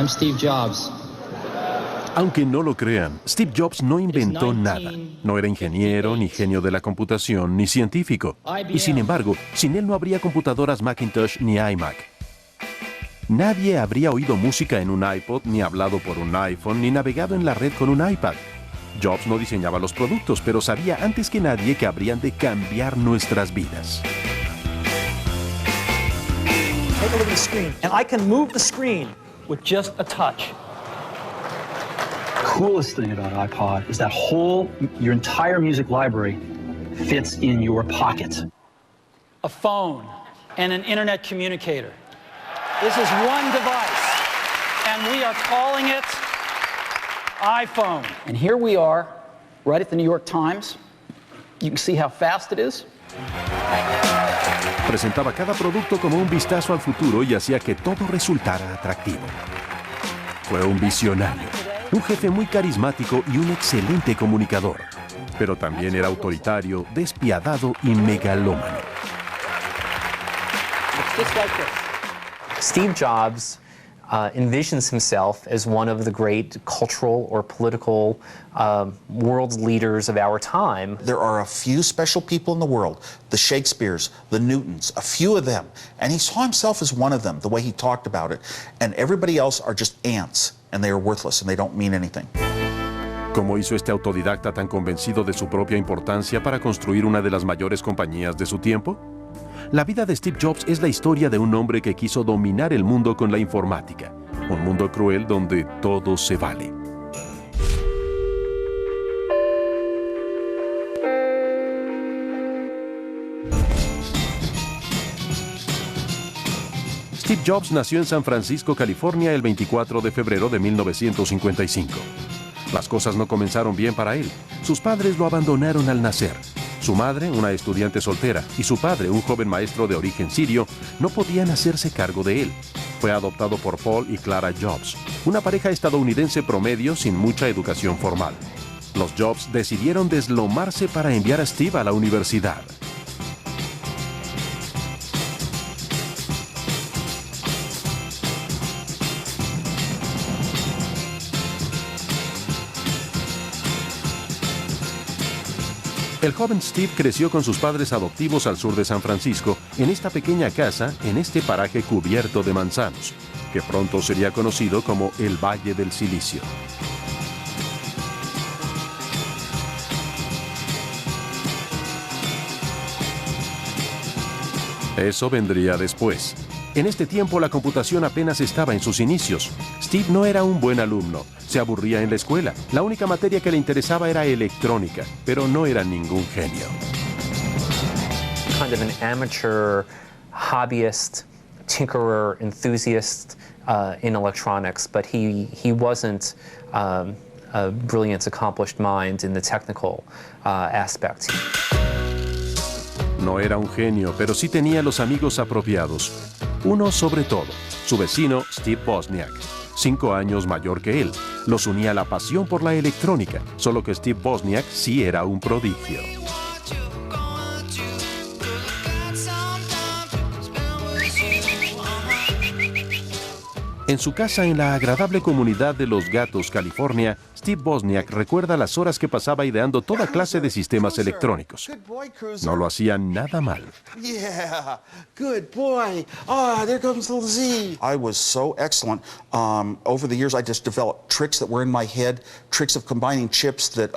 I'm Steve Jobs. Aunque no lo crean, Steve Jobs no inventó nada. No era ingeniero, ni genio de la computación, ni científico. Y sin embargo, sin él no habría computadoras Macintosh ni iMac. Nadie habría oído música en un iPod, ni hablado por un iPhone, ni navegado en la red con un iPad. Jobs no diseñaba los productos, pero sabía antes que nadie que habrían de cambiar nuestras vidas. Take a look at the screen, and I can move the screen with just a touch. Coolest thing about iPod is that your entire music library fits in your pocket. A phone and an internet communicator. This is one device, and we are calling it iPhone. And here we are, right at the New York Times. You can see how fast it is. Presentaba cada producto como un vistazo al futuro y hacía que todo resultara atractivo. Fue un visionario, un jefe muy carismático y un excelente comunicador. Pero también era autoritario, despiadado y megalómano. Steve Jobs envisions himself as one of the great cultural or political world leaders of our time. There are a few special people in the world, the Shakespeares, the Newtons, a few of them, and he saw himself as one of them, the way he talked about it, and everybody else are just ants, and they are worthless, and they don't mean anything. ¿Cómo hizo este autodidacta tan convencido de su propia importancia para construir una de las mayores compañías de su tiempo? La vida de Steve Jobs es la historia de un hombre que quiso dominar el mundo con la informática. Un mundo cruel donde todo se vale. Steve Jobs nació en San Francisco, California, el 24 de febrero de 1955. Las cosas no comenzaron bien para él. Sus padres lo abandonaron al nacer. Su madre, una estudiante soltera, y su padre, un joven maestro de origen sirio, no podían hacerse cargo de él. Fue adoptado por Paul y Clara Jobs, una pareja estadounidense promedio sin mucha educación formal. Los Jobs decidieron deslomarse para enviar a Steve a la universidad. El joven Steve creció con sus padres adoptivos al sur de San Francisco, en esta pequeña casa, en este paraje cubierto de manzanos, que pronto sería conocido como el Valle del Silicio. Eso vendría después. En este tiempo la computación apenas estaba en sus inicios. Steve no era un buen alumno, se aburría en la escuela. La única materia que le interesaba era electrónica, pero no era ningún genio. Kind of an amateur, hobbyist, tinkerer, enthusiast in electronics, but he wasn't a brilliant, accomplished mind in the technical aspects. No era un genio, pero sí tenía los amigos apropiados. Uno sobre todo, su vecino Steve Wozniak, 5 años mayor que él. Los unía la pasión por la electrónica, solo que Steve Wozniak sí era un prodigio. En su casa en la agradable comunidad de Los Gatos, California, Steve Wozniak recuerda las horas que pasaba ideando toda clase de sistemas electrónicos. No lo hacía nada mal. Yeah, good boy. Ah, there comes little Z. I was so excellent. Over the years, I just developed tricks that were in my head, tricks of combining chips that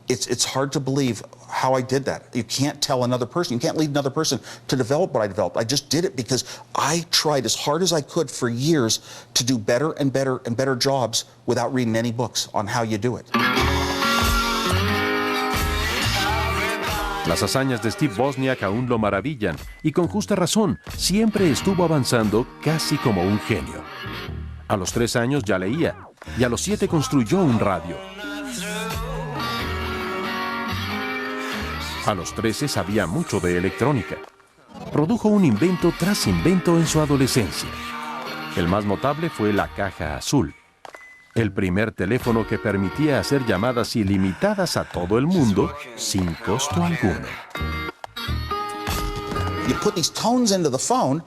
it's hard to believe how I did that. You can't tell another person, you can't lead another person to develop what I developed. I just did it because I tried as hard as I could for years to do better and better and better jobs without reading any books on how you do it. Las hazañas de Steve Wozniak aún lo maravillan, y con justa razón, siempre estuvo avanzando casi como un genio. A los 3 años ya leía, y a los 7 construyó un radio. A los 13 sabía mucho de electrónica. Produjo un invento tras invento en su adolescencia. El más notable fue la caja azul, el primer teléfono que permitía hacer llamadas ilimitadas a todo el mundo sin costo alguno. You put these tones into the phone,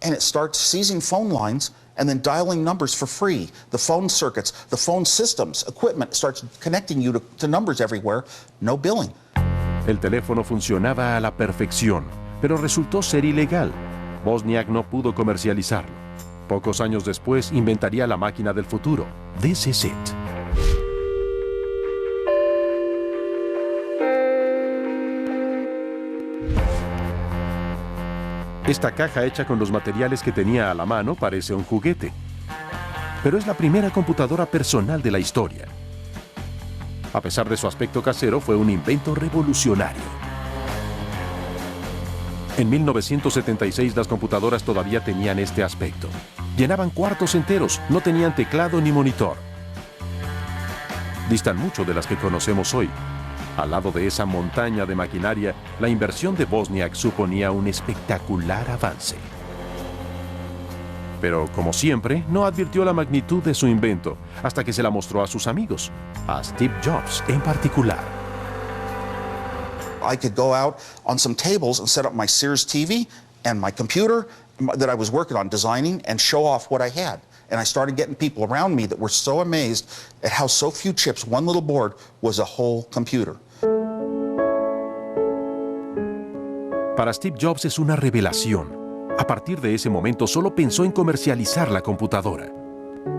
and it starts seizing phone lines, and then dialing numbers for free. The phone circuits, the phone systems, equipment starts connecting you to numbers everywhere, no billing. El teléfono funcionaba a la perfección, pero resultó ser ilegal. Wozniak no pudo comercializarlo. Pocos años después inventaría la máquina del futuro. This is it. Esta caja hecha con los materiales que tenía a la mano parece un juguete, pero es la primera computadora personal de la historia. A pesar de su aspecto casero, fue un invento revolucionario. En 1976 las computadoras todavía tenían este aspecto. Llenaban cuartos enteros, no tenían teclado ni monitor. Distan mucho de las que conocemos hoy. Al lado de esa montaña de maquinaria, la inversión de Wozniak suponía un espectacular avance. Pero, como siempre, no advirtió la magnitud de su invento hasta que se la mostró a sus amigos, a Steve Jobs en particular. I could go out on some tables and set up my Sears TV and my computer that I was working on designing and show off what I had. And I started getting people around me that were so amazed at how so few chips, one little board, was a whole computer. Para Steve Jobs es una revelación. A partir de ese momento solo pensó en comercializar la computadora.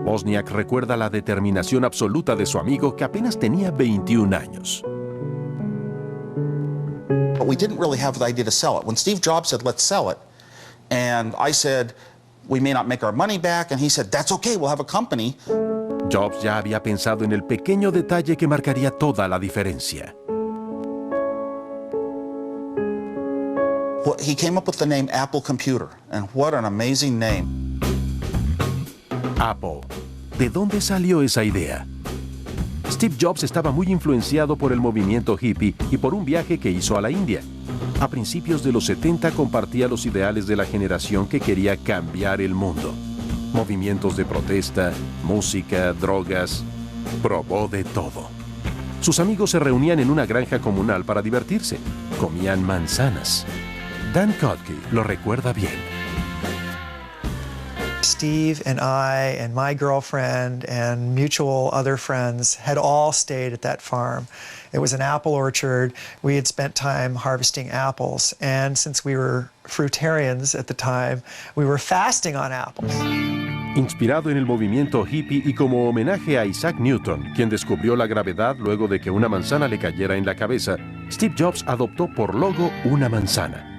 Wozniak recuerda la determinación absoluta de su amigo que apenas tenía 21 años. But we didn't really have the idea to sell it. When Steve Jobs said, let's sell it, and I said, we may not make our money back, and he said, that's okay, we'll have a company. Jobs ya había pensado en el pequeño detalle que marcaría toda la diferencia. Well, he came up with the name Apple Computer, and what an amazing name. Apple. ¿De dónde salió esa idea? Steve Jobs estaba muy influenciado por el movimiento hippie y por un viaje que hizo a la India. A principios de los 70 compartía los ideales de la generación que quería cambiar el mundo. Movimientos de protesta, música, drogas. Probó de todo. Sus amigos se reunían en una granja comunal para divertirse. Comían manzanas. Dan Kotke lo recuerda bien. Steve and I and my girlfriend and mutual other friends had all stayed at that farm. It was an apple orchard. We had spent time harvesting apples, and since we were fruitarians at the time, we were fasting on apples. Inspirado en el movimiento hippie y como homenaje a Isaac Newton, quien descubrió la gravedad luego de que una manzana le cayera en la cabeza, Steve Jobs adoptó por logo una manzana.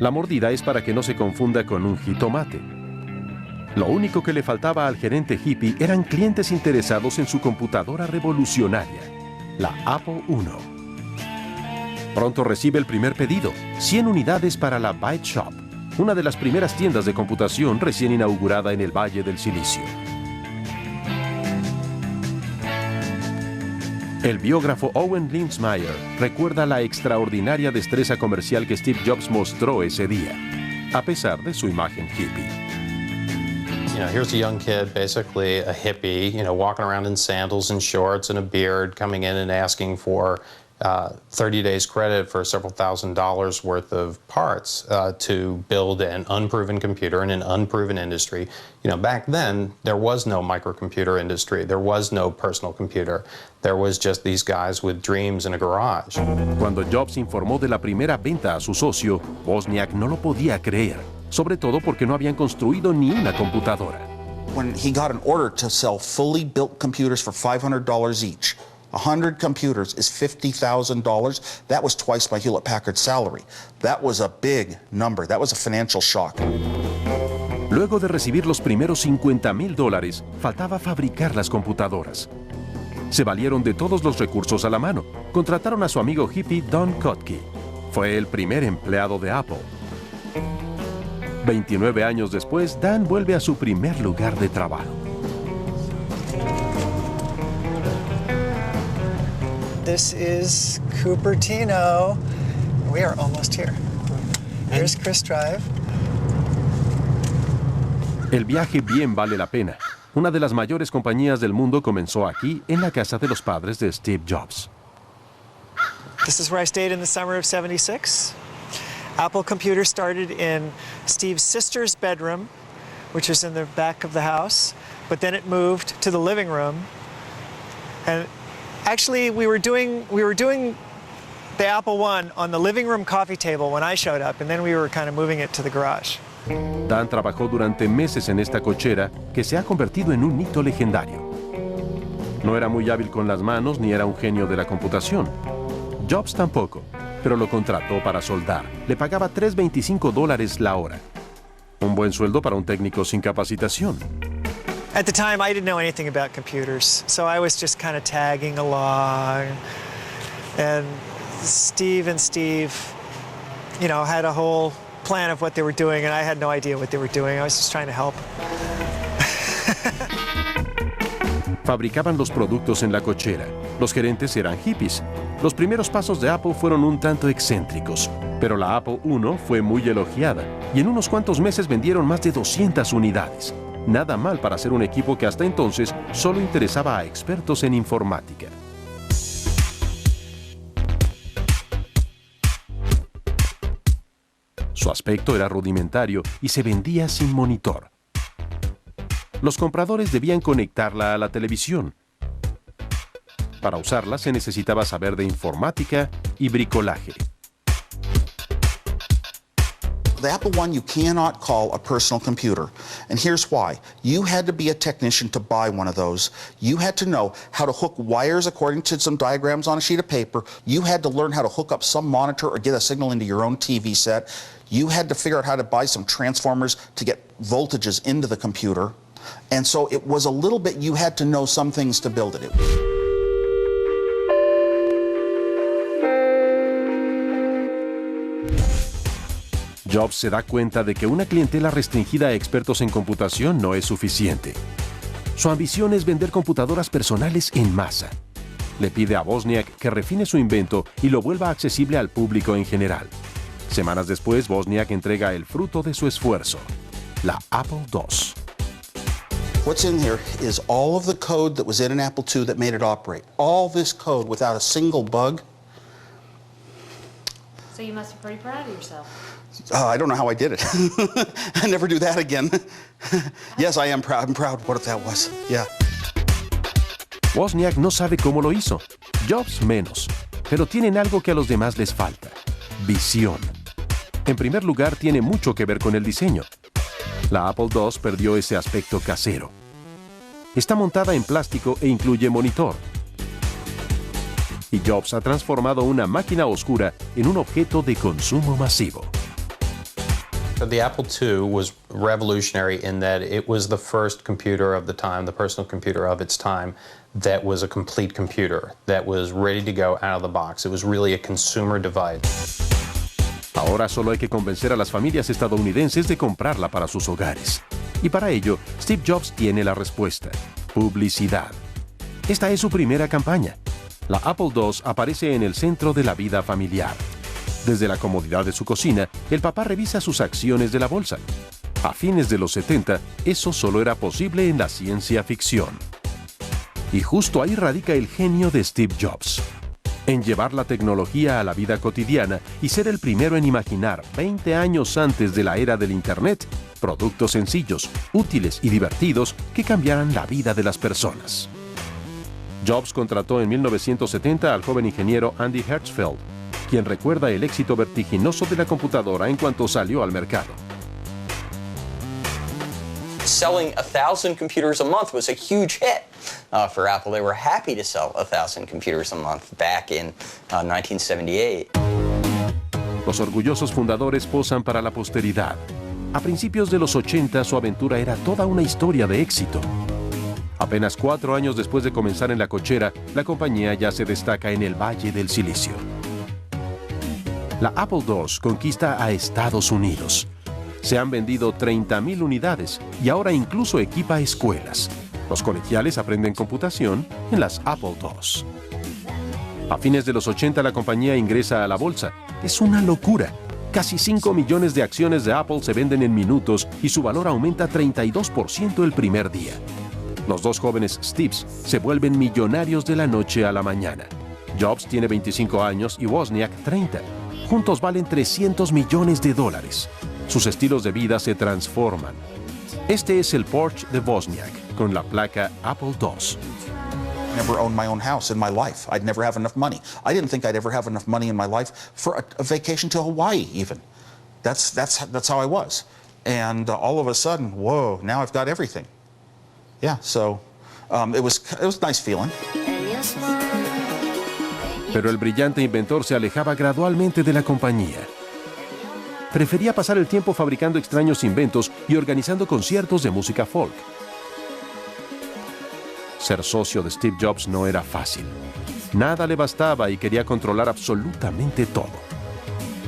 La mordida es para que no se confunda con un jitomate. Lo único que le faltaba al gerente hippie eran clientes interesados en su computadora revolucionaria, la Apple I. Pronto recibe el primer pedido, 100 unidades para la Byte Shop, una de las primeras tiendas de computación recién inaugurada en el Valle del Silicio. El biógrafo Owen Lindsmeyer recuerda la extraordinaria destreza comercial que Steve Jobs mostró ese día, a pesar de su imagen hippie. You know, here's a young kid, basically a hippie, you know, walking around in sandals and shorts and a beard, coming in and asking for 30 days credit for several $1,000s worth of parts to build an unproven computer in an unproven industry. You know, back then, there was no microcomputer industry. There was no personal computer. There was just these guys with dreams in a garage. Cuando Jobs informó de la primera venta a su socio, Wozniak no lo podía creer, sobre todo porque no habían construido ni una computadora. When he got an order to sell fully built computers for $500 each, 100 computers is $50,000. That was twice my Hewlett-Packard salary. That was a big number. That was a financial shock. Luego de recibir los primeros $50,000, faltaba fabricar las computadoras. Se valieron de todos los recursos a la mano. Contrataron a su amigo hippie Don Kotke. Fue el primer empleado de Apple. 29 años después, Dan vuelve a su primer lugar de trabajo. This is Cupertino. We are almost here. Here's Chris Drive. El viaje bien vale la pena. Una de las mayores compañías del mundo comenzó aquí, en la casa de los padres de Steve Jobs. This is where I stayed in the summer of '76. Apple Computer started in Steve's sister's bedroom which is in the back of the house, but then it moved to the living room. And actually, we were doing the Apple I on the living room coffee table when I showed up, and then we were kind of moving it to the garage. Dan trabajó durante meses en esta cochera que se ha convertido en un hito legendario. No era muy hábil con las manos ni era un genio de la computación. Jobs tampoco, pero lo contrató para soldar. Le pagaba $3.25 la hora. Un buen sueldo para un técnico sin capacitación. At the time, I didn't know anything about computers, so I was just kind of tagging along. And Steve, you know, had a whole plan of what they were doing, and I had no idea what they were doing. I was just trying to help. Fabricaban los productos en la cochera. Los gerentes eran hippies. Los primeros pasos de Apple fueron un tanto excéntricos, pero la Apple I fue muy elogiada y en unos cuantos meses vendieron más de 200 unidades. Nada mal para ser un equipo que hasta entonces solo interesaba a expertos en informática. Su aspecto era rudimentario y se vendía sin monitor. Los compradores debían conectarla a la televisión. Para usarla se necesitaba saber de informática y bricolaje. The Apple I you cannot call a personal computer, and here's why. You had to be a technician to buy one of those. You had to know how to hook wires according to some diagrams on a sheet of paper. You had to learn how to hook up some monitor or get a signal into your own TV set. You had to figure out how to buy some transformers to get voltages into the computer. And so it was a little bit, you had to know some things to build it. Jobs se da cuenta de que una clientela restringida a expertos en computación no es suficiente. Su ambición es vender computadoras personales en masa. Le pide a Wozniak que refine su invento y lo vuelva accesible al público en general. Semanas después, Wozniak entrega el fruto de su esfuerzo, la Apple II. What's in here is all of the code that was in an Apple II that made it operate. All this code without a single bug. So you must be pretty proud of yourself. I don't know how I did it. I never do that again. Yes, I am proud. I'm proud of what that was. Yeah. Wozniak no sabe cómo lo hizo. Jobs menos. Pero tienen algo que a los demás les falta. Visión. En primer lugar, tiene mucho que ver con el diseño. La Apple II perdió ese aspecto casero. Está montada en plástico e incluye monitor. Y Jobs ha transformado una máquina oscura en un objeto de consumo masivo. The Apple II was revolutionary in that it was the first computer of the time, the personal computer of its time, that was a complete computer, that was ready to go out of the box. It was really a consumer device. Ahora solo hay que convencer a las familias estadounidenses de comprarla para sus hogares. Y para ello, Steve Jobs tiene la respuesta: publicidad. Esta es su primera campaña. La Apple II aparece en el centro de la vida familiar. Desde la comodidad de su cocina, el papá revisa sus acciones de la bolsa. A fines de los 70, eso solo era posible en la ciencia ficción. Y justo ahí radica el genio de Steve Jobs. En llevar la tecnología a la vida cotidiana y ser el primero en imaginar, 20 años antes de la era del Internet, productos sencillos, útiles y divertidos que cambiaran la vida de las personas. Jobs contrató en 1970 al joven ingeniero Andy Hertzfeld, quien recuerda el éxito vertiginoso de la computadora en cuanto salió al mercado. Selling 1,000 computers a month was a huge hit for Apple. They were happy to sell 1,000 computers a month back in 1978. Los orgullosos fundadores posan para la posteridad. A principios de los 80, su aventura era toda una historia de éxito. Apenas 4 años después de comenzar en la cochera, la compañía ya se destaca en el Valle del Silicio. La Apple II conquista a Estados Unidos. Se han vendido 30,000 unidades y ahora incluso equipa escuelas. Los colegiales aprenden computación en las Apple II. A fines de los 80 la compañía ingresa a la bolsa. Es una locura. Casi 5 millones de acciones de Apple se venden en minutos y su valor aumenta 32% el primer día. Los dos jóvenes Steves se vuelven millonarios de la noche a la mañana. Jobs tiene 25 años y Wozniak 30. Juntos valen $300 millones. Sus estilos de vida se transforman. Este es el Porsche de Wozniak, con la placa Apple II. Never owned my own house in my life. I'd never have enough money. I didn't think I'd ever have enough money in my life for a vacation to Hawaii even. That's how I was. And all of a sudden, whoa, now I've got everything. Yeah, so it was a nice feeling. Pero el brillante inventor se alejaba gradualmente de la compañía. Prefería pasar el tiempo fabricando extraños inventos y organizando conciertos de música folk. Ser socio de Steve Jobs no era fácil. Nada le bastaba y quería controlar absolutamente todo.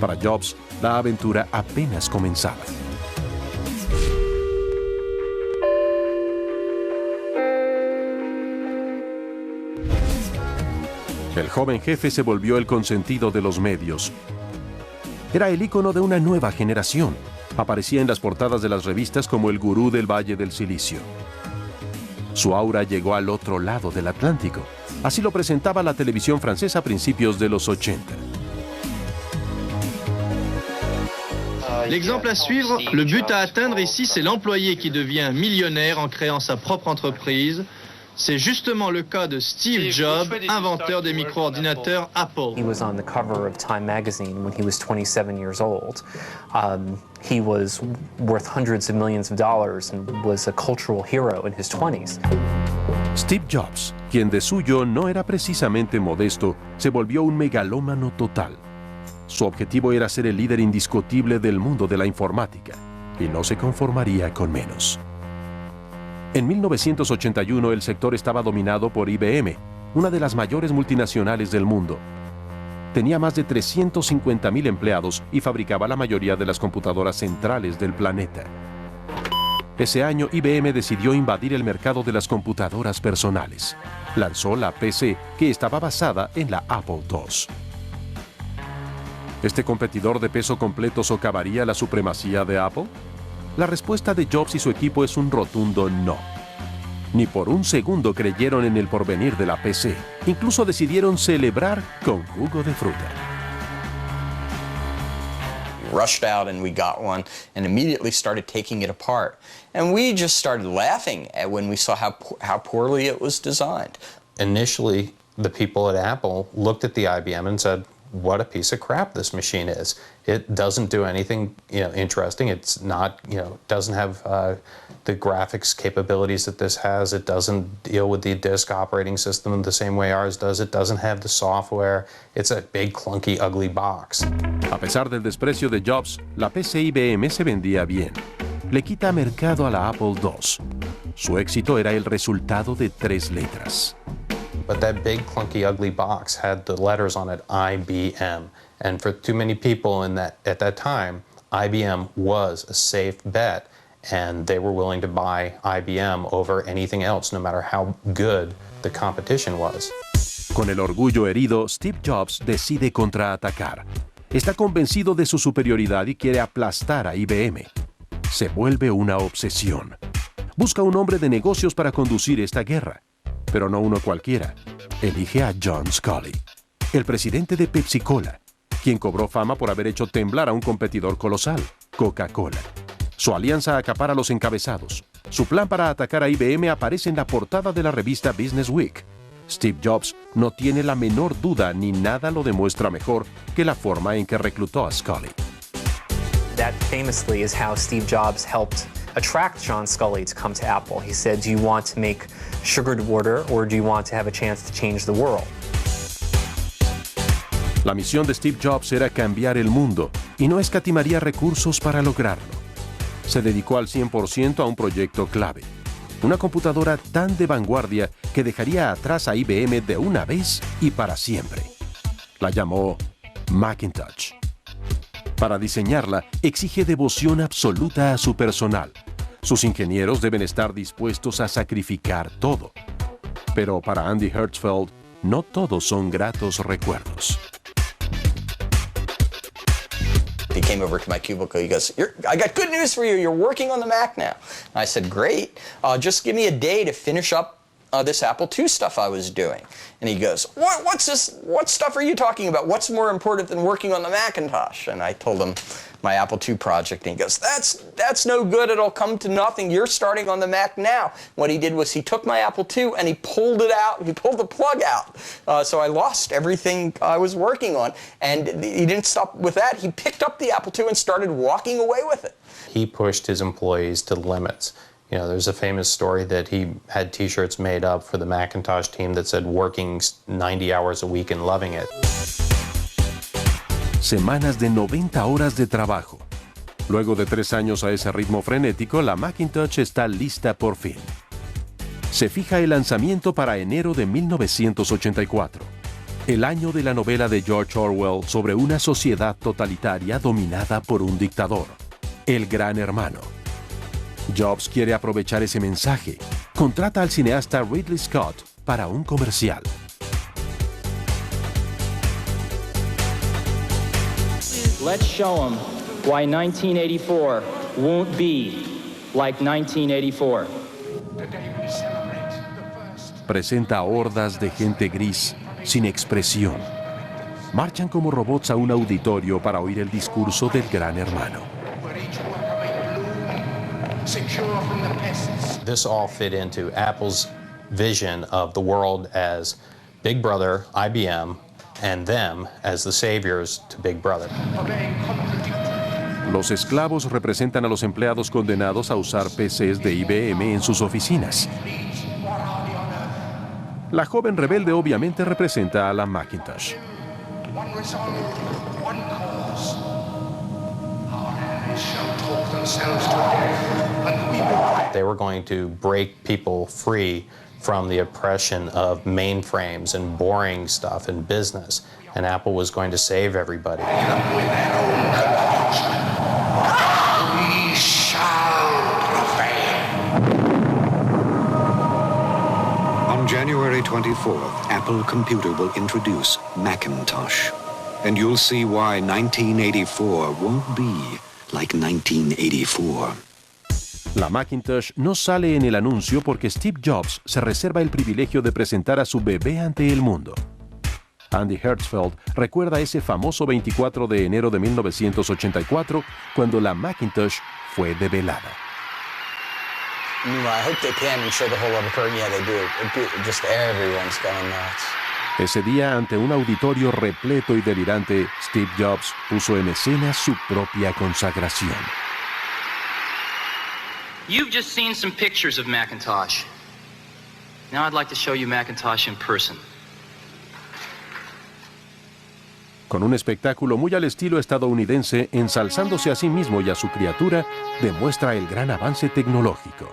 Para Jobs, la aventura apenas comenzaba. El joven jefe se volvió el consentido de los medios. Era el ícono de una nueva generación. Aparecía en las portadas de las revistas como el gurú del Valle del Silicio. Su aura llegó al otro lado del Atlántico. Así lo presentaba la televisión francesa a principios de los 80. L'exemple à suivre, le but à atteindre ici, c'est l'employé qui devient millionnaire en créant sa propre entreprise. C'est justement le cas de Steve Jobs, inventeur des micro-ordinateurs Apple. He was on the cover of Time magazine when he was 27 years old. He was worth hundreds of millions of dollars and was a cultural hero in his 20s. Steve Jobs, quien de suyo no era precisamente modesto, se volvió un megalómano total. Su objetivo era ser el líder indiscutible del mundo de la informática, y no se conformaría con menos. En 1981 el sector estaba dominado por IBM, una de las mayores multinacionales del mundo. Tenía más de 350,000 empleados y fabricaba la mayoría de las computadoras centrales del planeta. Ese año IBM decidió invadir el mercado de las computadoras personales. Lanzó la PC, que estaba basada en la Apple II. ¿Este competidor de peso completo socavaría la supremacía de Apple? La respuesta de Jobs y su equipo es un rotundo no. Ni por un segundo creyeron en el porvenir de la PC. Incluso decidieron celebrar con jugo de fruta. Rushed out and we got one and immediately started taking it apart. And we just started laughing when we saw how poorly it was designed. Initially, the people at Apple looked at the IBM and said, what a piece of crap this machine is. It doesn't do anything, interesting. It's not, doesn't have the graphics capabilities that this has. It doesn't deal with the disk operating system the same way ours does. It doesn't have the software. It's a big, clunky, ugly box. A pesar del desprecio de Jobs, la PC IBM se vendía bien. Le quita mercado a la Apple II. Su éxito era el resultado de 3 letras. But that big, clunky, ugly box had the letters on it, IBM. And for too many people at that time, IBM was a safe bet, and they were willing to buy IBM over anything else, no matter how good the competition was. Con el orgullo herido, Steve Jobs decide contraatacar. Está convencido de su superioridad y quiere aplastar a IBM. Se vuelve una obsesión. Busca un hombre de negocios para conducir esta guerra. Pero no uno cualquiera. Elige a John Sculley, el presidente de Pepsi-Cola, quien cobró fama por haber hecho temblar a un competidor colosal, Coca-Cola. Su alianza acapara los encabezados. Su plan para atacar a IBM aparece en la portada de la revista Business Week. Steve Jobs no tiene la menor duda ni nada lo demuestra mejor que la forma en que reclutó a Sculley. That famously is how Steve Jobs helped attract John Sculley to come to Apple. He said, do you want to make sugared water or do you want to have a chance to change the world? La misión de Steve Jobs era cambiar el mundo y no escatimaría recursos para lograrlo. Se dedicó al 100% a un proyecto clave. Una computadora tan de vanguardia que dejaría atrás a IBM de una vez y para siempre. La llamó Macintosh. Para diseñarla, exige devoción absoluta a su personal. Sus ingenieros deben estar dispuestos a sacrificar todo. Pero para Andy Hertzfeld, no todos son gratos recuerdos. He came over to my cubicle. He goes, I got good news for you. You're working on the Mac now. I said, great. Just give me a day to finish up this Apple II stuff I was doing. And he goes, what's this? What stuff are you talking about? What's more important than working on the Macintosh? And I told him my Apple II project, and he goes, that's no good. It'll come to nothing. You're starting on the Mac now. What he did was he took my Apple II and he pulled it out. He pulled the plug out. So I lost everything I was working on. And he didn't stop with that. He picked up the Apple II and started walking away with it. He pushed his employees to the limits. You know, there's a famous story that he had T-shirts made up for the Macintosh team that said working 90 hours a week and loving it. Semanas de 90 horas de trabajo. Luego de 3 años a ese ritmo frenético, la Macintosh está lista por fin. Se fija el lanzamiento para enero de 1984, el año de la novela de George Orwell sobre una sociedad totalitaria dominada por un dictador, el Gran Hermano. Jobs quiere aprovechar ese mensaje. Contrata al cineasta Ridley Scott para un comercial. Let's show them why 1984 won't be like 1984. Presenta hordas de gente gris, sin expresión. Marchan como robots a un auditorio para oír el discurso del Gran Hermano. This all fit into Apple's vision of the world as Big Brother, IBM, and them as the saviors to Big Brother. Los esclavos representan a los empleados condenados a usar PCs de IBM en sus oficinas. La joven rebelde obviamente representa a la Macintosh. They were going to break people free from the oppression of mainframes and boring stuff in business, and Apple was going to save everybody. We shall prevail. On January 24th, Apple Computer will introduce Macintosh, and you'll see why 1984 won't be like 1984. La Macintosh no sale en el anuncio porque Steve Jobs se reserva el privilegio de presentar a su bebé ante el mundo. Andy Hertzfeld recuerda ese famoso 24 de enero de 1984 cuando la Macintosh fue develada. I hope they can and show the whole other curtain. Yeah, they do. Just everyone's going nuts. Ese día, ante un auditorio repleto y delirante, Steve Jobs puso en escena su propia consagración. You've just seen some pictures of Macintosh. Now I'd like to show you Macintosh in person. Con un espectáculo muy al estilo estadounidense, ensalzándose a sí mismo y a su criatura, demuestra el gran avance tecnológico.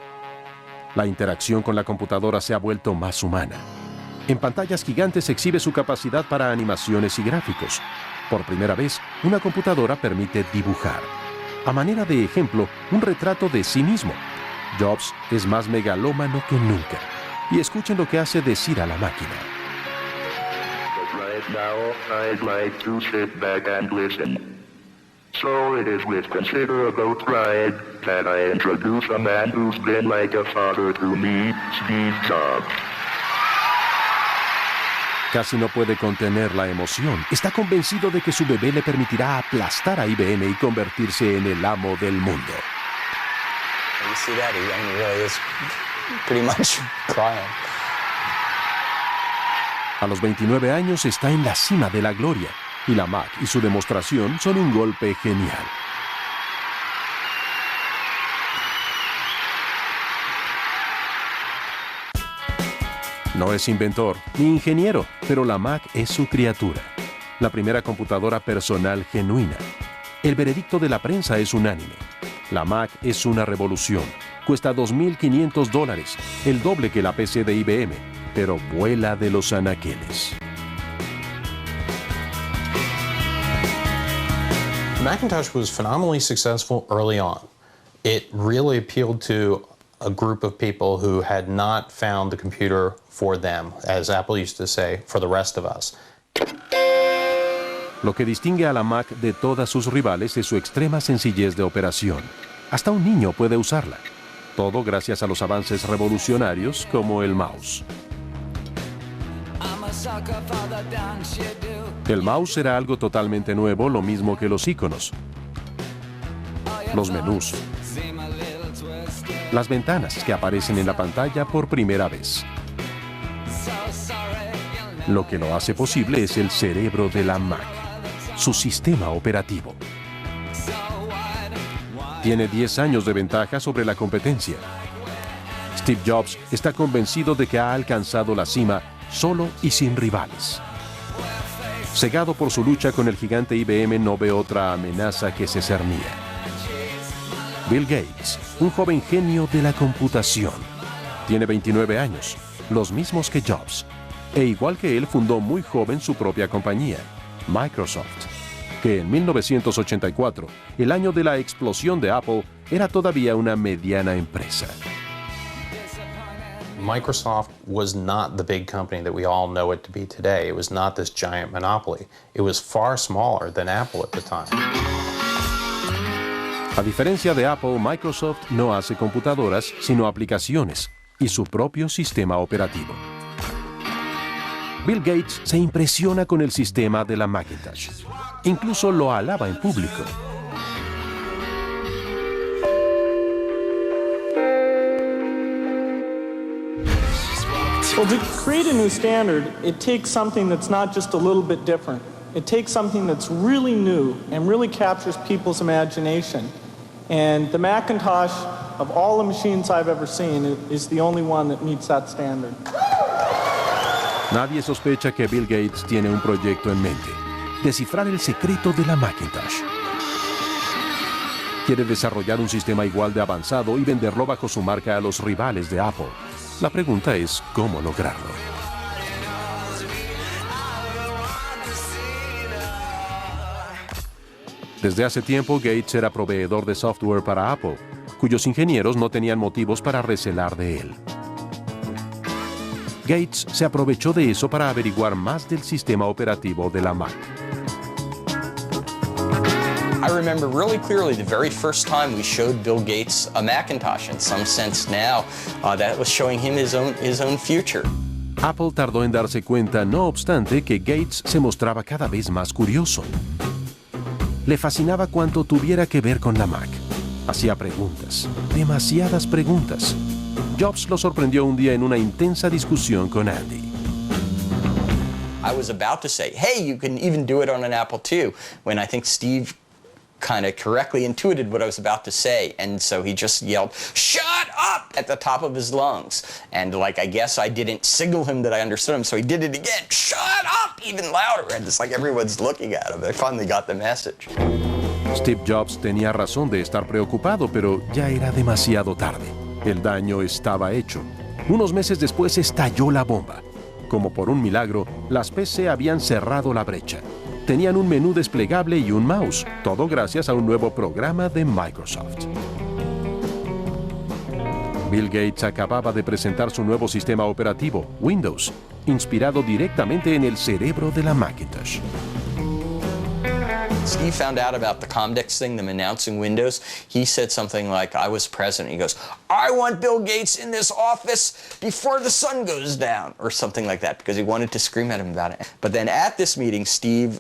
La interacción con la computadora se ha vuelto más humana. En pantallas gigantes exhibe su capacidad para animaciones y gráficos. Por primera vez, una computadora permite dibujar. A manera de ejemplo, un retrato de sí mismo. Jobs es más megalómano que nunca. Y escuchen lo que hace decir a la máquina. Right now, I'd like to sit back and listen. So it is with considerable pride that I introduce a man who's been like a father to me, Steve Jobs. Casi no puede contener la emoción. Está convencido de que su bebé le permitirá aplastar a IBM y convertirse en el amo del mundo. You see that? He really is pretty much crying. A los 29 años está en la cima de la gloria, y la Mac y su demostración son un golpe genial. No es inventor ni ingeniero, pero la Mac es su criatura. La primera computadora personal genuina. El veredicto de la prensa es unánime. La Mac es una revolución. Cuesta $2,500, el doble que la PC de IBM, pero vuela de los anaqueles. Macintosh was phenomenally successful early on. It really appealed to a group of people who had not found the computer for them, as Apple used to say, for the rest of us. Lo que distingue a la Mac de todas sus rivales es su extrema sencillez de operación. Hasta un niño puede usarla. Todo gracias a los avances revolucionarios como el mouse. El mouse era algo totalmente nuevo, lo mismo que los iconos, los menús, las ventanas que aparecen en la pantalla por primera vez. Lo que lo hace posible es el cerebro de la Mac, su sistema operativo. Tiene 10 años de ventaja sobre la competencia. Steve Jobs está convencido de que ha alcanzado la cima solo y sin rivales. Cegado por su lucha con el gigante IBM, no ve otra amenaza que se cernía. Bill Gates, un joven genio de la computación. Tiene 29 años, los mismos que Jobs. E igual que él, fundó muy joven su propia compañía, Microsoft, que en 1984, el año de la explosión de Apple, era todavía una mediana empresa. Microsoft was not the big company that we all know it to be today. It was not this giant monopoly. It was far smaller than Apple at the time. A diferencia de Apple, Microsoft no hace computadoras, sino aplicaciones y su propio sistema operativo. Bill Gates se impresiona con el sistema de la Macintosh. Incluso lo alaba en público. Well, to create a new standard, it takes something that's not just a little bit different. It takes something that's really new and really captures people's imagination. And the Macintosh, of all the machines I've ever seen, is the only one that meets that standard. Nadie sospecha que Bill Gates tiene un proyecto en mente: descifrar el secreto de la Macintosh. Quiere desarrollar un sistema igual de avanzado y venderlo bajo su marca a los rivales de Apple. La pregunta es cómo lograrlo. Desde hace tiempo, Gates era proveedor de software para Apple, cuyos ingenieros no tenían motivos para recelar de él. Gates se aprovechó de eso para averiguar más del sistema operativo de la Mac. I remember really clearly the very first time we showed Bill Gates a Macintosh. In some sense now, that was showing him his own future. Apple tardó en darse cuenta, no obstante, que Gates se mostraba cada vez más curioso. Le fascinaba cuanto tuviera que ver con la Mac. Hacía preguntas, demasiadas preguntas. Jobs lo sorprendió un día en una intensa discusión con Andy. I was about to say, hey, you can even do it on an Apple II, when I think Steve kind of correctly intuited what I was about to say, and so he just yelled, "Shut up!" at the top of his lungs. And I guess I didn't signal him that I understood him, so he did it again. "Shut up!" even louder, and it's like everyone's looking at him. I finally got the message. Steve Jobs tenía razón de estar preocupado, pero ya era demasiado tarde. El daño estaba hecho. Unos meses después estalló la bomba. Como por un milagro, las PC habían cerrado la brecha. Tenían un menú desplegable y un mouse, todo gracias a un nuevo programa de Microsoft. Bill Gates acababa de presentar su nuevo sistema operativo, Windows, inspirado directamente en el cerebro de la Macintosh. Steve found out about the Comdex thing, them announcing Windows. He said something like, I was president. He goes, "I want Bill Gates in this office before the sun goes down," or something like that, because he wanted to scream at him about it. But then at this meeting, Steve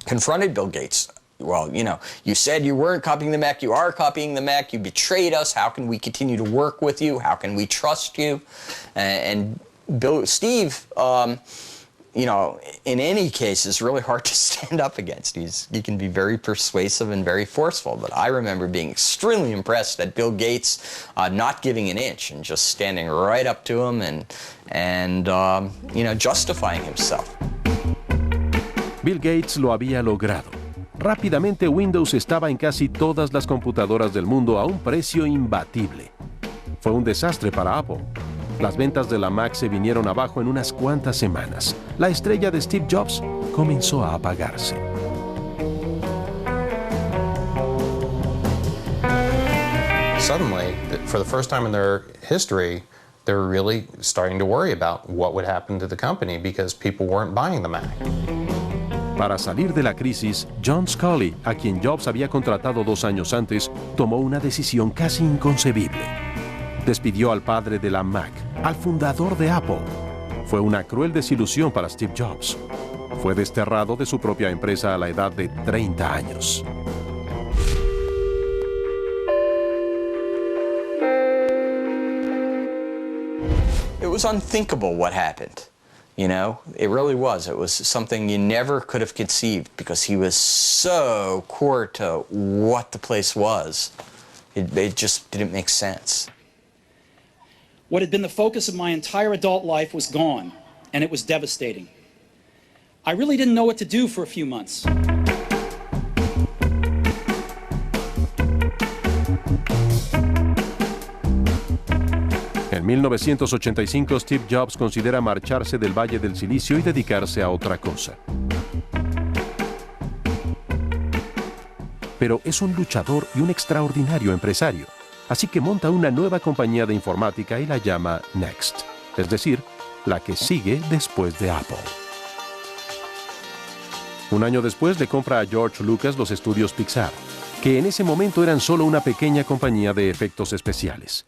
confronted Bill Gates. Well, you said you weren't copying the Mac. You are copying the Mac. You betrayed us. How can we continue to work with you? How can we trust you? And Steve, in any case, is really hard to stand up against. He can be very persuasive and very forceful. But I remember being extremely impressed at Bill Gates not giving an inch and just standing right up to him and justifying himself. Bill Gates lo había logrado. Rápidamente Windows estaba en casi todas las computadoras del mundo a un precio imbatible. Fue un desastre para Apple. Las ventas de la Mac se vinieron abajo en unas cuantas semanas. La estrella de Steve Jobs comenzó a apagarse. Suddenly, for the first time in their history, they were really starting to worry about what would happen to the company because people weren't buying the Mac. Para salir de la crisis, John Sculley, a quien Jobs había contratado 2 años antes, tomó una decisión casi inconcebible. Despidió al padre de la Mac, al fundador de Apple. Fue una cruel desilusión para Steve Jobs. Fue desterrado de su propia empresa a la edad de 30 años. It was unthinkable what happened. You know, it really was. It was something you never could have conceived because he was so core to what the place was. It just didn't make sense. What had been the focus of my entire adult life was gone, and it was devastating. I really didn't know what to do for a few months. En 1985, Steve Jobs considera marcharse del Valle del Silicio y dedicarse a otra cosa. Pero es un luchador y un extraordinario empresario, así que monta una nueva compañía de informática y la llama Next, es decir, la que sigue después de Apple. Un año después le compra a George Lucas los estudios Pixar, que en ese momento eran solo una pequeña compañía de efectos especiales.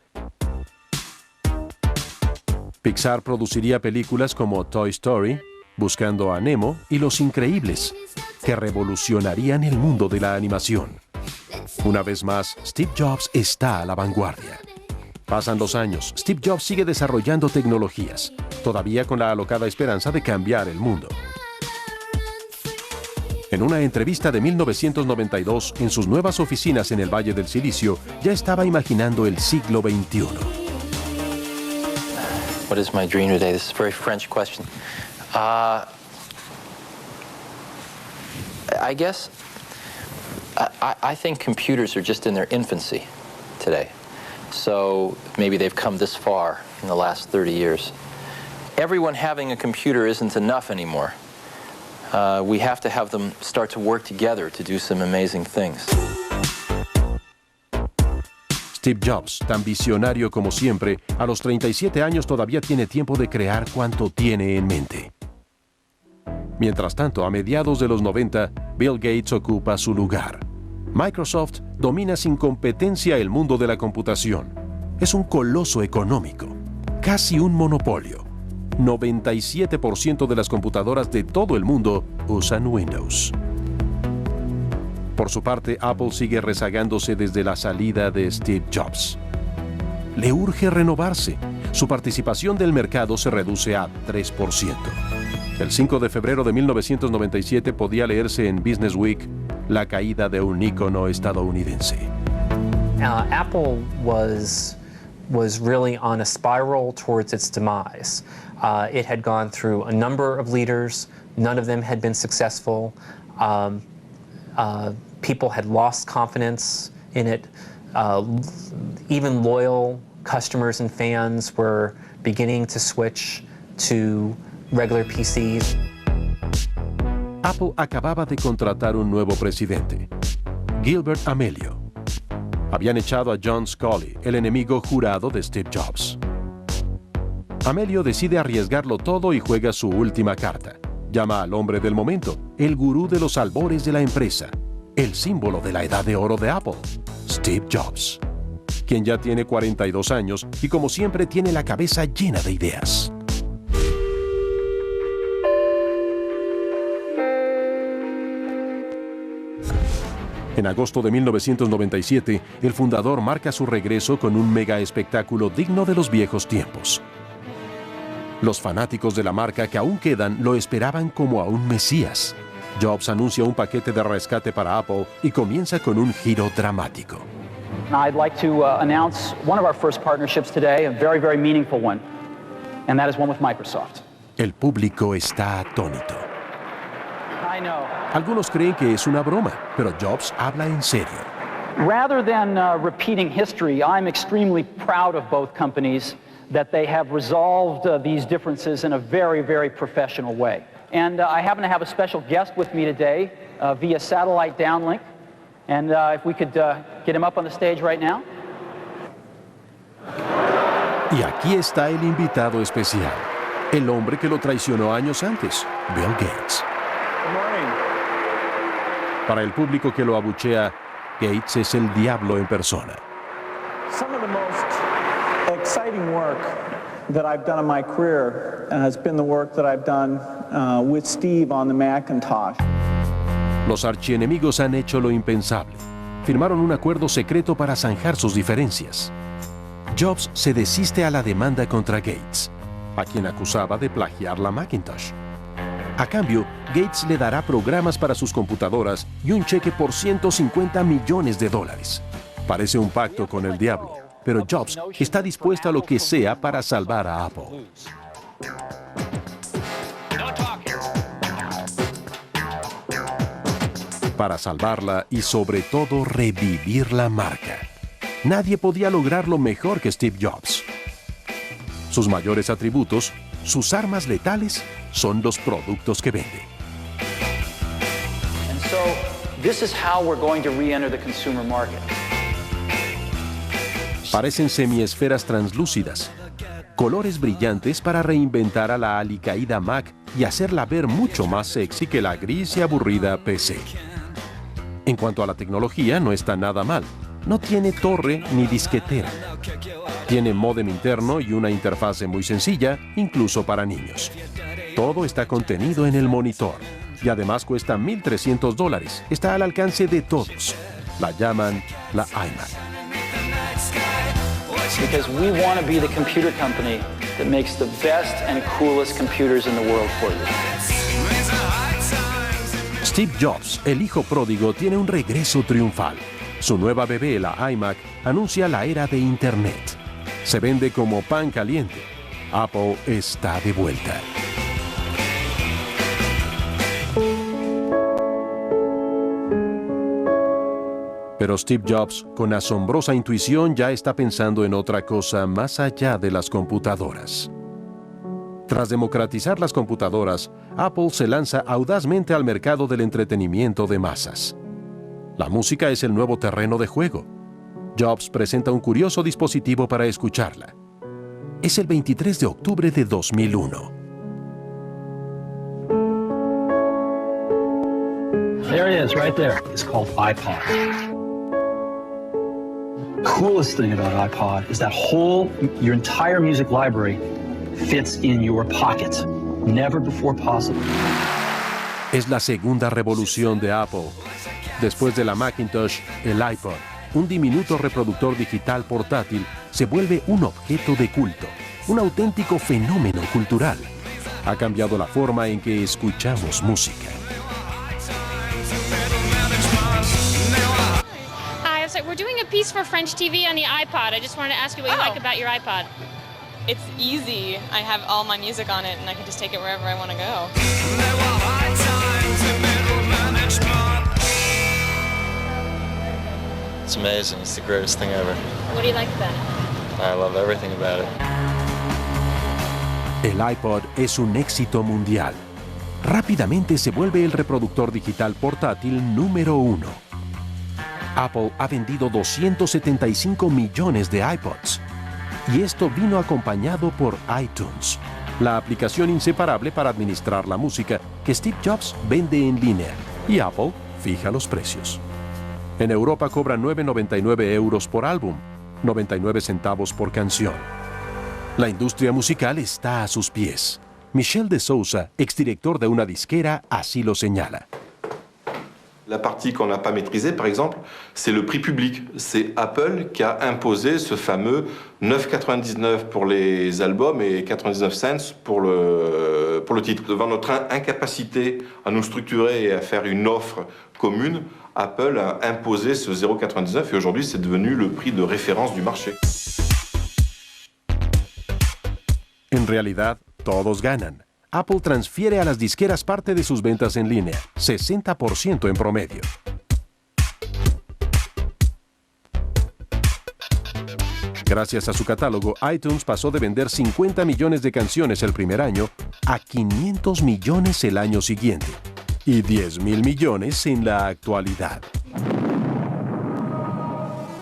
Pixar produciría películas como Toy Story, Buscando a Nemo y Los Increíbles, que revolucionarían el mundo de la animación. Una vez más, Steve Jobs está a la vanguardia. Pasan los años, Steve Jobs sigue desarrollando tecnologías, todavía con la alocada esperanza de cambiar el mundo. En una entrevista de 1992, en sus nuevas oficinas en el Valle del Silicio, ya estaba imaginando el siglo XXI. What is my dream today? This is a very French question. I guess I think computers are just in their infancy today. So maybe they've come this far in the last 30 years. Everyone having a computer isn't enough anymore. We have to have them start to work together to do some amazing things. Steve Jobs, tan visionario como siempre, a los 37 años todavía tiene tiempo de crear cuanto tiene en mente. Mientras tanto, a mediados de los 90, Bill Gates ocupa su lugar. Microsoft domina sin competencia el mundo de la computación. Es un coloso económico, casi un monopolio. 97% de las computadoras de todo el mundo usan Windows. Por su parte, Apple sigue rezagándose desde la salida de Steve Jobs. Le urge renovarse. Su participación del mercado se reduce a 3%. El 5 de febrero de 1997 podía leerse en Business Week la caída de un ícono estadounidense. Apple was really on a spiral towards its demise. It had gone through a number of leaders. None of them had been successful. People had lost confidence in it. Even loyal customers and fans were beginning to switch to regular PCs. Apple acababa de contratar un nuevo presidente, Gilbert Amelio. Habían echado a John Sculley, el enemigo jurado de Steve Jobs. Amelio decide arriesgarlo todo y juega su última carta. Llama al hombre del momento, el gurú de los albores de la empresa, el símbolo de la edad de oro de Apple, Steve Jobs, quien ya tiene 42 años y como siempre tiene la cabeza llena de ideas. En agosto de 1997, el fundador marca su regreso con un mega espectáculo digno de los viejos tiempos. Los fanáticos de la marca que aún quedan lo esperaban como a un mesías. Jobs anuncia un paquete de rescate para Apple y comienza con un giro dramático. I'd like to announce one of our first partnerships today, a very, very meaningful one, and that is one with Microsoft. El público está atónito. I know. Algunos creen que es una broma, pero Jobs habla en serio. Rather than repeating history, I'm extremely proud of both companies that they have resolved these differences in a very, very professional way. And I happen to have a special guest with me today via satellite downlink. And if we could get him up on the stage right now. Y aquí está el invitado especial, el hombre que lo traicionó años antes, Bill Gates. Good morning. Para el público que lo abuchea, Gates es el diablo en persona. Some of the most exciting work that I've done in my career has been the work that I've done with Steve on the Macintosh. Los archienemigos han hecho lo impensable. Firmaron un acuerdo secreto para zanjar sus diferencias. Jobs se desiste a la demanda contra Gates, a quien acusaba de plagiar la Macintosh. A cambio, Gates le dará programas para sus computadoras y un cheque por $150 millones. Parece un pacto con el diablo, pero Jobs está dispuesto a lo que sea para salvar a Apple. Para salvarla y sobre todo revivir la marca. Nadie podía lograrlo mejor que Steve Jobs. Sus mayores atributos, sus armas letales, son los productos que vende. And so, this is how we're going to re-enter the consumer market. Parecen semiesferas translúcidas, colores brillantes para reinventar a la alicaída Mac y hacerla ver mucho más sexy que la gris y aburrida PC. En cuanto a la tecnología, no está nada mal. No tiene torre ni disquetera. Tiene módem interno y una interfase muy sencilla, incluso para niños. Todo está contenido en el monitor y además cuesta $1,300. Está al alcance de todos. La llaman la iMac. Because we want to be the computer company that makes the best and coolest computers in the world for you. Steve Jobs, el hijo pródigo, tiene un regreso triunfal. Su nueva bebé, la iMac, anuncia la era de Internet. Se vende como pan caliente. Apple está de vuelta. Pero Steve Jobs, con asombrosa intuición, ya está pensando en otra cosa más allá de las computadoras. Tras democratizar las computadoras, Apple se lanza audazmente al mercado del entretenimiento de masas. La música es el nuevo terreno de juego. Jobs presenta un curioso dispositivo para escucharla. Es el 23 de octubre de 2001. There it is, right there. It's called iPod. Coolest thing about iPod is that your entire music library fits in your pocket. Never before possible. Es la segunda revolución de Apple. Después de la Macintosh, el iPod, un diminuto reproductor digital portátil, se vuelve un objeto de culto, un auténtico fenómeno cultural. Ha cambiado la forma en que escuchamos música. Hi, we're doing a piece for French TV on the iPod. I just wanted to ask you what you like about your iPod. It's easy. I have all my music on it, and I can just take it wherever I want to go. It's amazing. It's the greatest thing ever. What do you like about it? I love everything about it. El iPod es un éxito mundial. Rápidamente se vuelve el reproductor digital portátil número 1. Apple ha vendido 275 millones de iPods. Y esto vino acompañado por iTunes, la aplicación inseparable para administrar la música que Steve Jobs vende en línea y Apple fija los precios. En Europa cobran €9,99 por álbum, 99 centavos por canción. La industria musical está a sus pies. Michel de Souza, exdirector de una disquera, así lo señala. La partie qu'on n'a pas maîtrisée, par exemple, c'est le prix public. C'est Apple qui a imposé ce fameux 9,99 pour les albums et 99 cents pour le titre. Devant notre incapacité à nous structurer et à faire une offre commune, Apple a imposé ce 0,99 et aujourd'hui c'est devenu le prix de référence du marché. En realidad, todos ganan. Apple transfiere a las disqueras parte de sus ventas en línea, 60% en promedio. Gracias a su catálogo, iTunes pasó de vender 50 millones de canciones el primer año a 500 millones el año siguiente y 10,000 millones en la actualidad.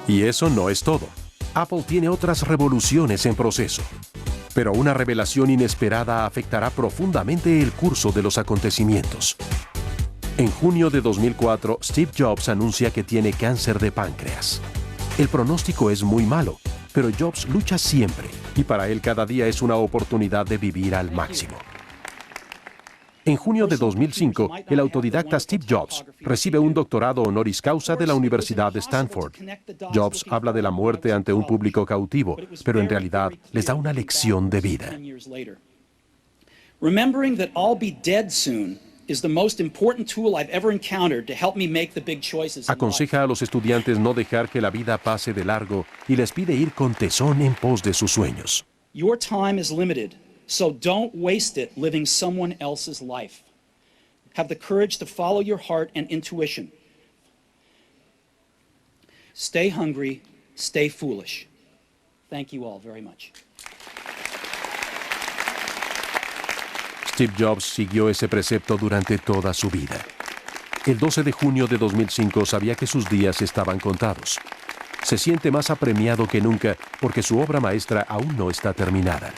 Y eso no es todo. Apple tiene otras revoluciones en proceso. Pero una revelación inesperada afectará profundamente el curso de los acontecimientos. En junio de 2004, Steve Jobs anuncia que tiene cáncer de páncreas. El pronóstico es muy malo, pero Jobs lucha siempre y para él cada día es una oportunidad de vivir al máximo. En junio de 2005, el autodidacta Steve Jobs recibe un doctorado honoris causa de la Universidad de Stanford. Jobs habla de la muerte ante un público cautivo, pero en realidad les da una lección de vida. Remembering that I'll be dead soon is the most important tool I've ever encountered to help me make the big choices. Aconseja a los estudiantes no dejar que la vida pase de largo y les pide ir con tesón en pos de sus sueños. Your time is limited, so don't waste it living someone else's life. Have the courage to follow your heart and intuition. Stay hungry, stay foolish. Thank you all very much. Steve Jobs siguió ese precepto durante toda su vida. El 12 de junio de 2005 sabía que sus días estaban contados. Se siente más apremiado que nunca porque su obra maestra aún no está terminada.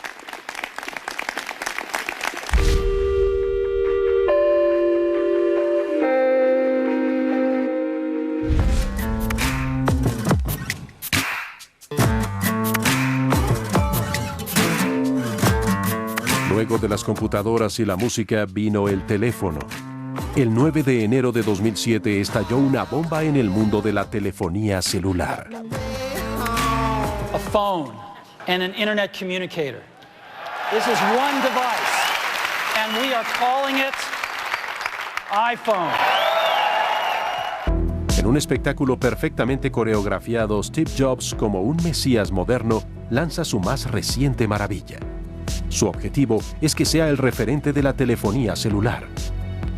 Luego de las computadoras y la música vino el teléfono. El 9 de enero de 2007 estalló una bomba en el mundo de la telefonía celular. A phone and an internet communicator. This is one device, and we are calling it iPhone. En un espectáculo perfectamente coreografiado, Steve Jobs, como un mesías moderno, lanza su más reciente maravilla. Su objetivo es que sea el referente de la telefonía celular.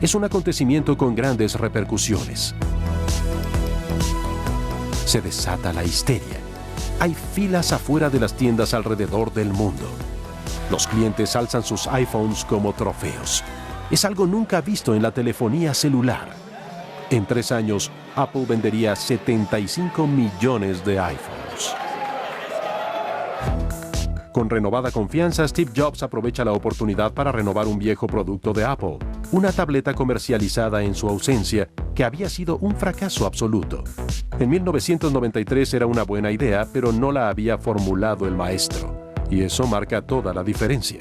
Es un acontecimiento con grandes repercusiones. Se desata la histeria. Hay filas afuera de las tiendas alrededor del mundo. Los clientes alzan sus iPhones como trofeos. Es algo nunca visto en la telefonía celular. En 3 años, Apple vendería 75 millones de iPhones. Con renovada confianza, Steve Jobs aprovecha la oportunidad para renovar un viejo producto de Apple, una tableta comercializada en su ausencia que había sido un fracaso absoluto. En 1993 era una buena idea, pero no la había formulado el maestro, y eso marca toda la diferencia.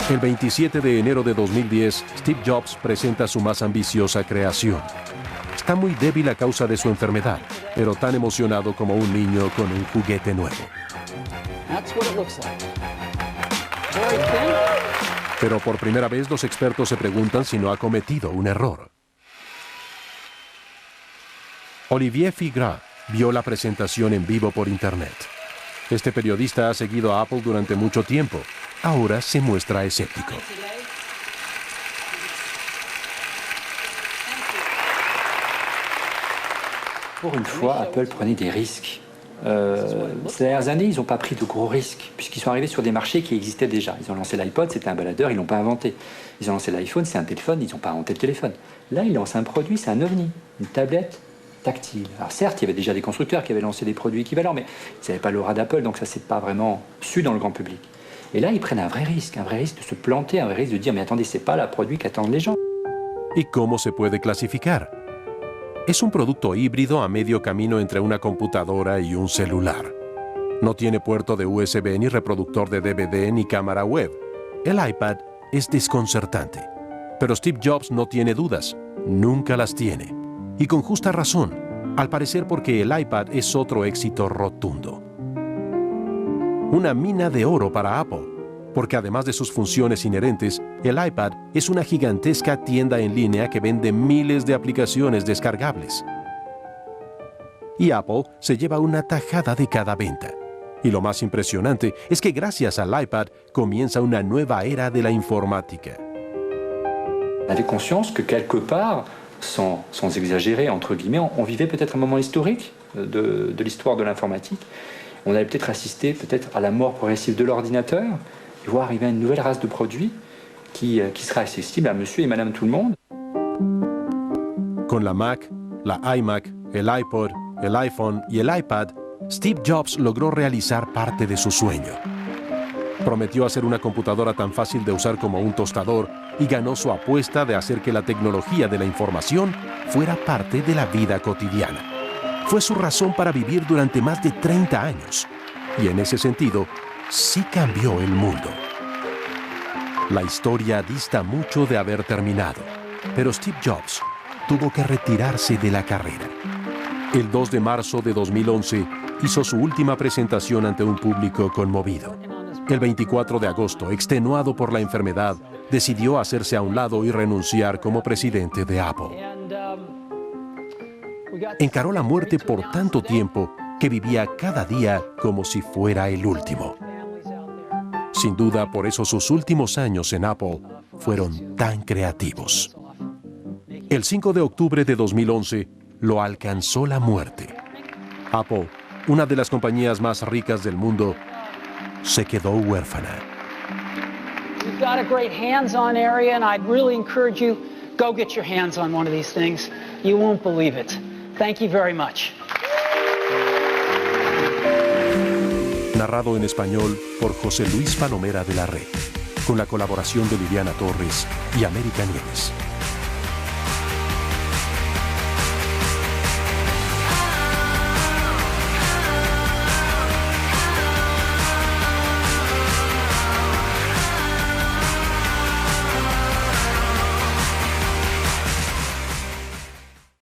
El 27 de enero de 2010, Steve Jobs presenta su más ambiciosa creación. Está muy débil a causa de su enfermedad, pero tan emocionado como un niño con un juguete nuevo. Pero por primera vez los expertos se preguntan si no ha cometido un error. Olivier Figrat vio la presentación en vivo por internet. Este periodista ha seguido a Apple durante mucho tiempo. Ahora se muestra escéptico. Pour une fois, Apple prenait des risques. Ces dernières années, ils n'ont pas pris de gros risques, puisqu'ils sont arrivés sur des marchés qui existaient déjà. Ils ont lancé l'iPod, c'était un baladeur, ils ne l'ont pas inventé. Ils ont lancé l'iPhone, c'est un téléphone, ils n'ont pas inventé le téléphone. Là, ils lancent un produit, c'est un ovni, une tablette tactile. Alors certes, il y avait déjà des constructeurs qui avaient lancé des produits équivalents, mais ils n'avaient pas l'aura d'Apple, donc ça ne s'est pas vraiment su dans le grand public. Et là, ils prennent un vrai risque de se planter, un vrai risque de dire, mais attendez, c'est pas le produit qu'attendent les gens. ¿Y cómo se puede clasificar? Es un producto híbrido a medio camino entre una computadora y un celular. No tiene puerto de USB ni reproductor de DVD ni cámara web. El iPad es desconcertante. Pero Steve Jobs no tiene dudas, nunca las tiene. Y con justa razón, al parecer porque el iPad es otro éxito rotundo. Una mina de oro para Apple, porque además de sus funciones inherentes, el iPad es una gigantesca tienda en línea que vende miles de aplicaciones descargables. Y Apple se lleva una tajada de cada venta. Y lo más impresionante es que gracias al iPad comienza una nueva era de la informática. On avait conscience que quelque part, sans exagérer, entre guillemets, on vivait peut-être un moment historique de l'histoire de l'informatique. On allait peut-être assister à la mort progressive de l'ordinateur, et voir arriver une nouvelle race de produits qui sera accessible à monsieur et madame tout le monde. Con la Mac, la iMac, el iPod, el iPhone y el iPad, Steve Jobs logró realizar parte de su sueño. Prometió hacer una computadora tan fácil de usar como un tostador y ganó su apuesta de hacer que la tecnología de la información fuera parte de la vida cotidiana. Fue su razón para vivir durante más de 30 años. Y en ese sentido, sí cambió el mundo. La historia dista mucho de haber terminado, pero Steve Jobs tuvo que retirarse de la carrera. El 2 de marzo de 2011 hizo su última presentación ante un público conmovido. El 24 de agosto, extenuado por la enfermedad, decidió hacerse a un lado y renunciar como presidente de Apple. Encaró la muerte por tanto tiempo que vivía cada día como si fuera el último. Sin duda, por eso sus últimos años en Apple fueron tan creativos. El 5 de octubre de 2011 lo alcanzó la muerte. Apple, una de las compañías más ricas del mundo, se quedó huérfana. We've got a great hands-on area, and I'd really encourage you, go get your hands on one of these things. You won't believe it. Thank you very much. Narrado en español por José Luis Palomera de la Red, con la colaboración de Liliana Torres y América Nieves.